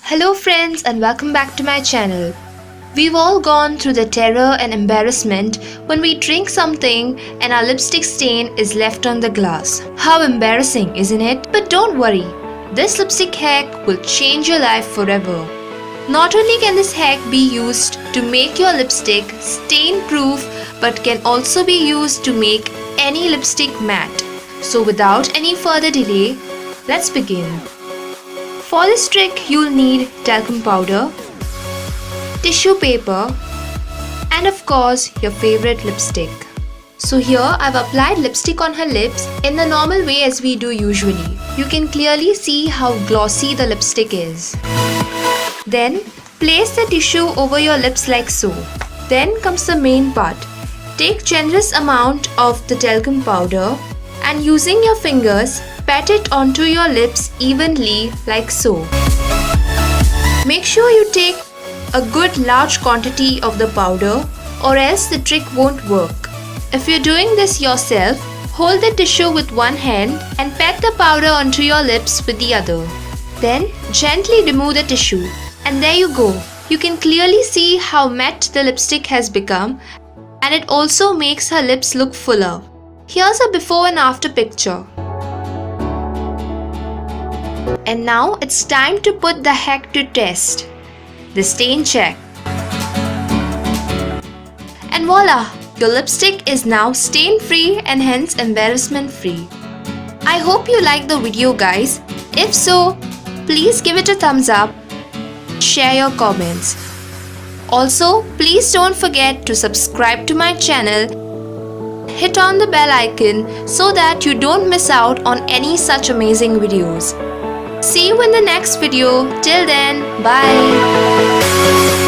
Hello friends and welcome back to my channel. We've all gone through the terror and embarrassment when we drink something and our lipstick stain is left on the glass. How embarrassing, isn't it? But don't worry, this lipstick hack will change your life forever. Not only can this hack be used to make your lipstick stain proof, but can also be used to make any lipstick matte. So without any further delay, let's begin. For this trick, you'll need talcum powder, tissue paper, and of course your favorite lipstick. So here I've applied lipstick on her lips in the normal way as we do usually. You can clearly see how glossy the lipstick is. Then place the tissue over your lips like so. Then comes the main part. Take generous amount of the talcum powder and using your fingers, pat it onto your lips evenly like so. Make sure you take a good large quantity of the powder or else the trick won't work. If you're doing this yourself, hold the tissue with one hand and pat the powder onto your lips with the other. Then gently remove the tissue and there you go. You can clearly see how matte the lipstick has become and it also makes her lips look fuller. Here's a before and after picture. And now it's time to put the hack to test. The stain check. And voila! Your lipstick is now stain free and hence embarrassment free. I hope you liked the video guys. If so, please give it a thumbs up. Share your comments. Also, please don't forget to subscribe to my channel. Hit on the bell icon so that you don't miss out on any such amazing videos. See you in the next video. Till then, bye.